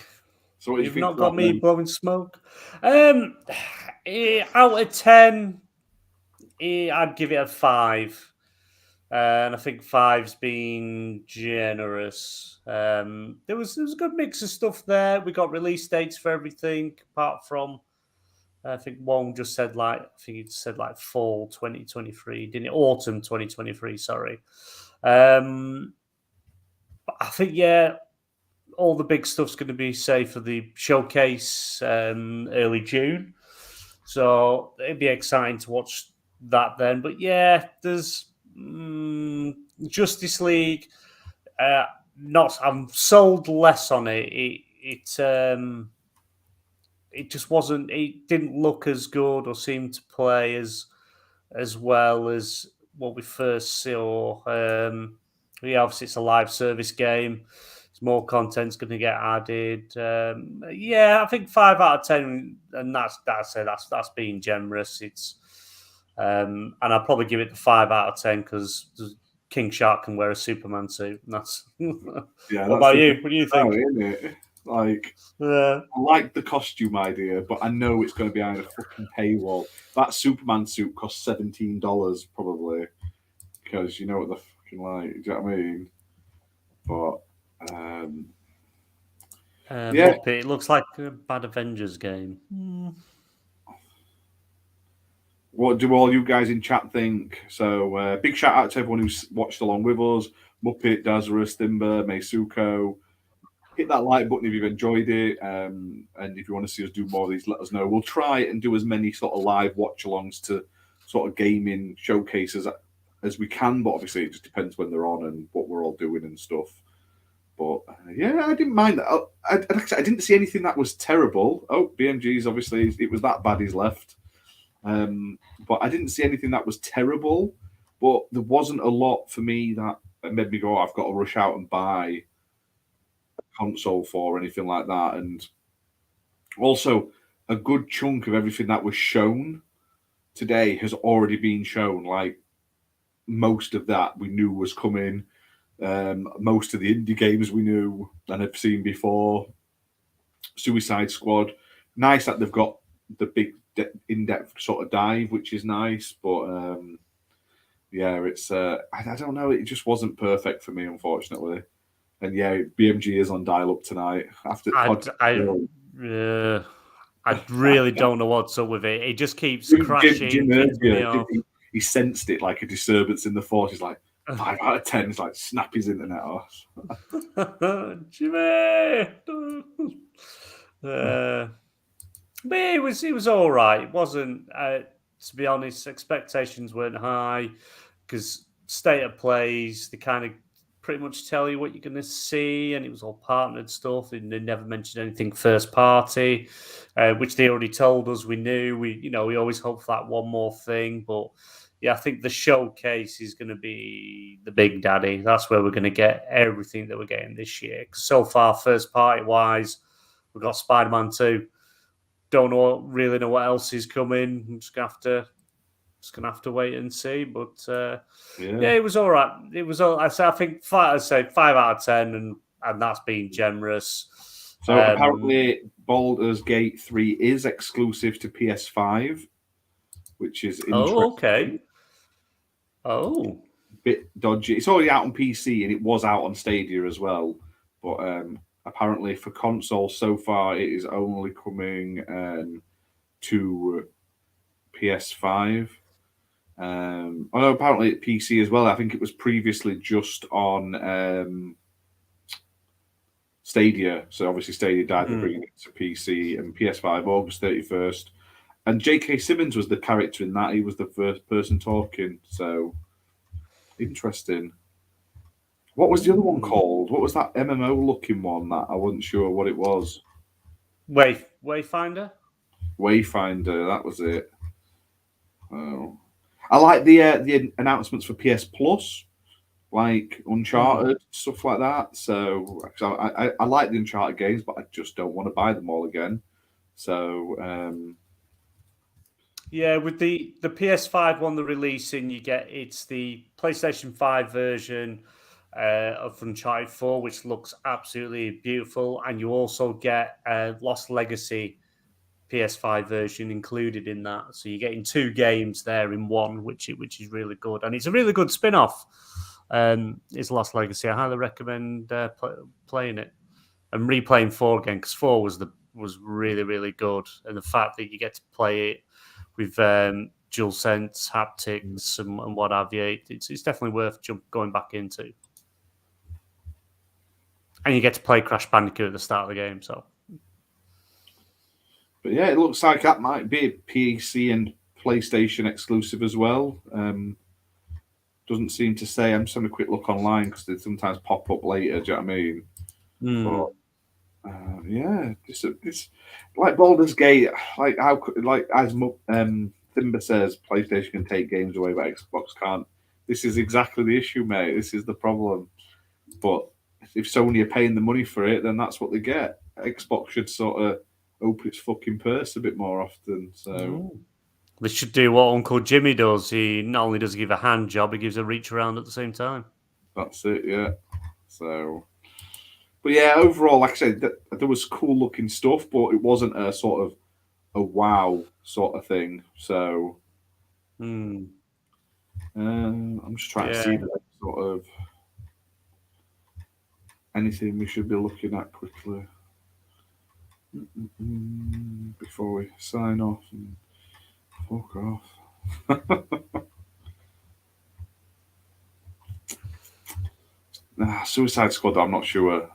So what do you You've think not of got that me then? blowing smoke. Out of 10, I'd give it a 5. And I think 5's been generous. There was a good mix of stuff there. We got release dates for everything, apart from I think Wong just said fall 2023, didn't it? Autumn 2023, sorry. But I think all the big stuff's going to be safe for the showcase early June. So it'd be exciting to watch that then. But yeah, there's Justice League. I'm sold less on it. It just wasn't. It didn't look as good or seem to play as well as what we first saw. Obviously it's a live service game. There's more content's going to get added. I think 5 out of 10, and that's being generous. It's and I'll probably give it the 5 out of 10 because King Shark can wear a Superman suit. And that's what about you? What do you think? Isn't it? Like, I like the costume idea, but I know it's going to be behind a fucking paywall. That Superman suit costs $17 probably, because you know what they're fucking like. Do you know what I mean? But Muppet, it looks like a bad Avengers game. What do all you guys in chat think? So big shout out to everyone who's watched along with us. Muppet, Dazarus, Thimber, Meisuko. Hit that like button if you've enjoyed it. And if you want to see us do more of these, let us know. We'll try and do as many sort of live watch alongs to sort of gaming showcases as we can, but obviously it just depends when they're on and what we're all doing and stuff. But yeah, I didn't mind that. I didn't see anything that was terrible. Oh, BMG's obviously it was that bad he's left. But I didn't see anything that was terrible. But there wasn't a lot for me that made me go, I've got to rush out and buy a console for or anything like that. And also, a good chunk of everything that was shown today has already been shown. Like most of that we knew was coming. Most of the indie games we knew and have seen before. Suicide Squad, nice that they've got the big in-depth sort of dive, which is nice. But yeah, it's I don't know. It just wasn't perfect for me, unfortunately. And yeah, BMG is on dial-up tonight. After I really don't know what's up with it. It just keeps crashing. Jim he sensed it like a disturbance in the force. He's like 5 out of 10. It's like snap his internet off. Jimmy. But it was all right. It wasn't, to be honest, expectations weren't high because state of plays, they kind of pretty much tell you what you're going to see, and it was all partnered stuff, and they never mentioned anything first party, which they already told us. We knew. We always hope for that one more thing, but yeah, I think the showcase is going to be the big daddy. That's where we're going to get everything that we're getting this year. 'Cause so far, first party wise, we've got Spider-Man 2. Don't really know what else is coming. I'm just gonna have to wait and see. But yeah, it was all right. It was all. I think 5 out of 10, and that's being generous. So apparently, Baldur's Gate 3 is exclusive to PS5, which is interesting. Oh, okay. Oh, bit dodgy. It's already out on PC and it was out on Stadia as well, but apparently for console so far it is only coming to PS5. Although apparently at PC as well. I think it was previously just on Stadia. So obviously Stadia died of bringing it to PC and PS5 August 31st. And J.K. Simmons was the character in that. He was the first person talking. So interesting. What was the other one called? What was that MMO looking one that I wasn't sure what it was? Wayfinder? Wayfinder, that was it. Oh. I like the announcements for PS Plus, like Uncharted, stuff like that. So I like the Uncharted games, but I just don't want to buy them all again. So yeah, with the PS5 one they're releasing, it's the PlayStation 5 version of Uncharted 4, which looks absolutely beautiful, and you also get a Lost Legacy PS5 version included in that. So you're getting 2 games there in one, which is really good, and it's a really good spin-off. It's Lost Legacy. I highly recommend playing it and replaying 4 again, because 4 was really, really good, and the fact that you get to play it with dual sense haptics and what have you, it's definitely worth going back into. And you get to play Crash Bandicoot at the start of the game. So, but yeah, it looks like that might be a PC and PlayStation exclusive as well. Doesn't seem to say. I'm just having a quick look online because they sometimes pop up later. Do you know what I mean? But, yeah, it's like Baldur's Gate. Like how, like as Thimba says, PlayStation can take games away, but Xbox can't. This is exactly the issue, mate. This is the problem. But if Sony are paying the money for it, then that's what they get. Xbox should sort of open its fucking purse a bit more often. So they should do what Uncle Jimmy does. He not only does he give a hand job, he gives a reach around at the same time. That's it, yeah. So. But yeah, overall, like I said, there was cool looking stuff, but it wasn't a sort of a wow sort of thing. So I'm just trying to see the sort of anything we should be looking at quickly before we sign off and fuck off. Suicide Squad, I'm not sure.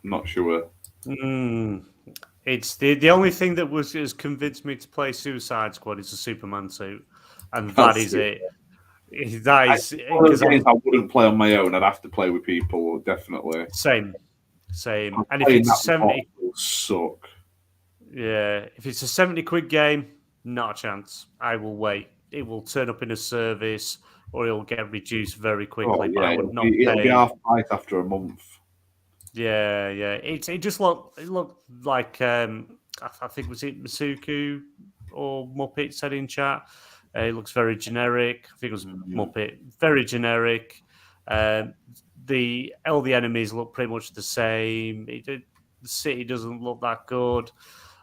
It's the only thing that has convinced me to play Suicide Squad is the Superman suit, and that is it. That is one of those games I wouldn't play on my own. I'd have to play with people, definitely. Same. And if it's a 70, will suck. Yeah, if it's a 70 quid game, not a chance. I will wait. It will turn up in a service, or it'll get reduced very quickly. But I would not pay. It'll be half price after a month. Yeah. It just looked like I think was it Masuku or Muppet said in chat. It looks very generic. I think it was Muppet. Very generic. All the enemies look pretty much the same. The city doesn't look that good.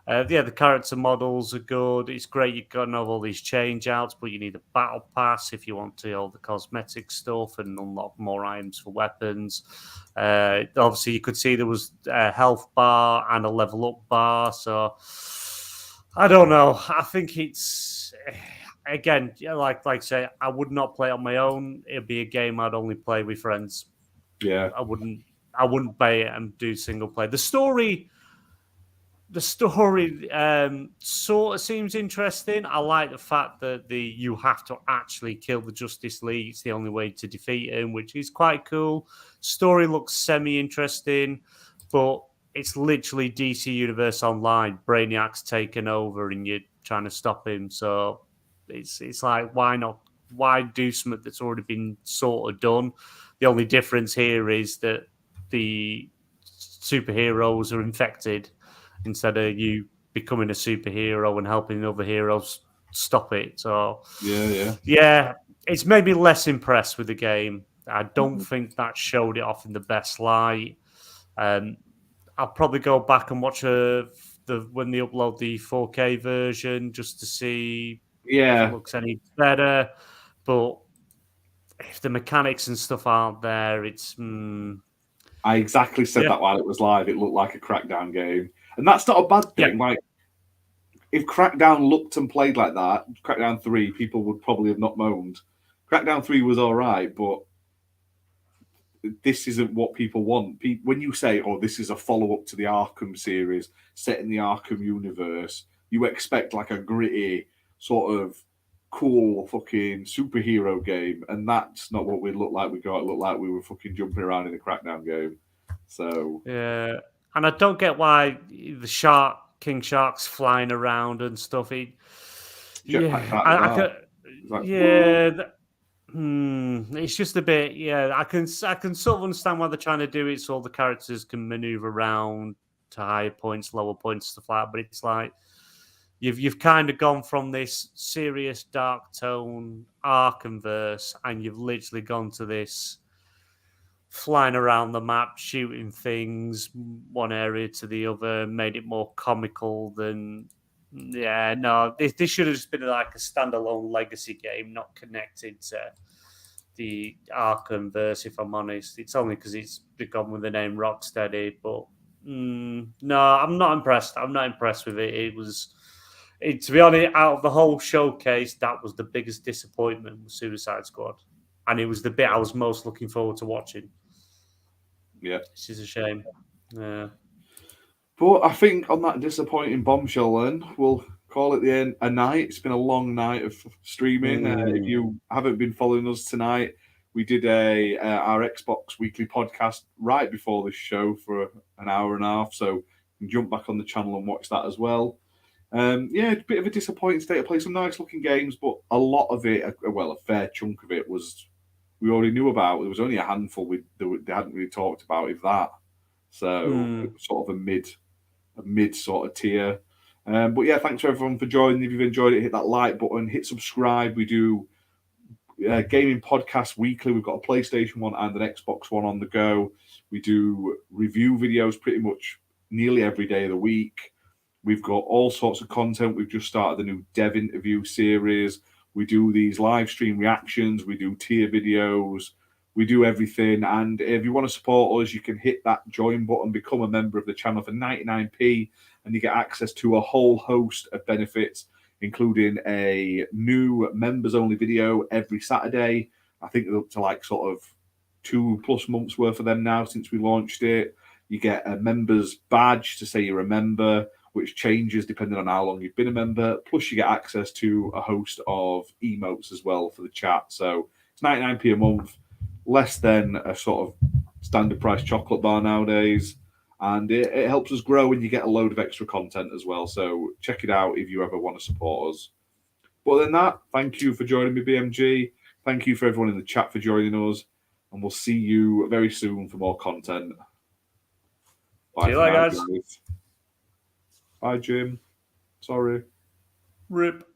The character models are good. It's great you've got to know all these change outs, but you need a battle pass if you want to all the cosmetic stuff and unlock more items for weapons. Obviously, you could see there was a health bar and a level up bar. So I don't know. I think it's again, like I say, I would not play on my own. It'd be a game I'd only play with friends. Yeah, I wouldn't buy it and do single play. The story sort of seems interesting. I like the fact that you have to actually kill the Justice League. It's the only way to defeat him, which is quite cool. Story looks semi-interesting, but it's literally DC Universe Online. Brainiac's taken over and you're trying to stop him. So it's like, why not? Why do something that's already been sort of done? The only difference here is that the superheroes are infected instead of you becoming a superhero and helping other heroes stop it. So yeah, it's made me less impressed with the game. I don't think that showed it off in the best light. I'll probably go back and watch when they upload the 4K version just to see if it looks any better. But if the mechanics and stuff aren't there, it's. I exactly said that while it was live. It looked like a Crackdown game. And that's not a bad thing. Like, if Crackdown looked and played like that, Crackdown 3, people would probably have not moaned. Crackdown 3 was all right, but this isn't what people want. When you say, oh, this is a follow-up to the Arkham series set in the Arkham universe, you expect like a gritty, sort of cool fucking superhero game. And that's not what we look like. It looked like we were fucking jumping around in a Crackdown game. So... Yeah. And I don't get why the King Shark's flying around and stuff. It's just a bit. Yeah, I can sort of understand why they're trying to do it, so all the characters can maneuver around to higher points, lower points, stuff like that. But it's like you've kind of gone from this serious dark tone Arkhamverse, and you've literally gone to this flying around the map, shooting things one area to the other, made it more comical than. Yeah, no, this should have just been like a standalone legacy game, not connected to the Arkhamverse, if I'm honest. It's only because it's gone with the name Rocksteady, but no, I'm not impressed. I'm not impressed with it. To be honest, out of the whole showcase, that was the biggest disappointment with Suicide Squad. And it was the bit I was most looking forward to watching. Yeah. Which is a shame. Yeah. But I think on that disappointing bombshell, then we'll call it a night. It's been a long night of streaming. If you haven't been following us tonight, we did our Xbox weekly podcast right before this show for an hour and a half. So you can jump back on the channel and watch that as well. A bit of a disappointing state of play. Some nice looking games, but a lot of it, a fair chunk of it was we already knew about. There was only a handful they hadn't really talked about, if that. So it was sort of a mid sort of tier. But yeah, thanks to everyone for joining. If you've enjoyed it, hit that like button, hit subscribe. We do gaming podcasts weekly. We've got a PlayStation one and an Xbox one on the go. We do review videos pretty much nearly every day of the week. We've got all sorts of content. We've just started the new dev interview series. We do these live stream reactions. We do tier videos. We do everything. And if you want to support us, you can hit that join button, become a member of the channel for 99p, and you get access to a whole host of benefits, including a new members-only video every Saturday. I think they're up to like sort of 2+ months worth of them now since we launched it. You get a member's badge to say you're a member. which changes depending on how long you've been a member. Plus, you get access to a host of emotes as well for the chat. So it's 99p a month, less than a sort of standard price chocolate bar nowadays. And it helps us grow, and you get a load of extra content as well. So check it out if you ever want to support us. But other than that, thank you for joining me, BMG. Thank you for everyone in the chat for joining us. And we'll see you very soon for more content. Bye. See you later, guys. Bye, Jim. Sorry. Rip.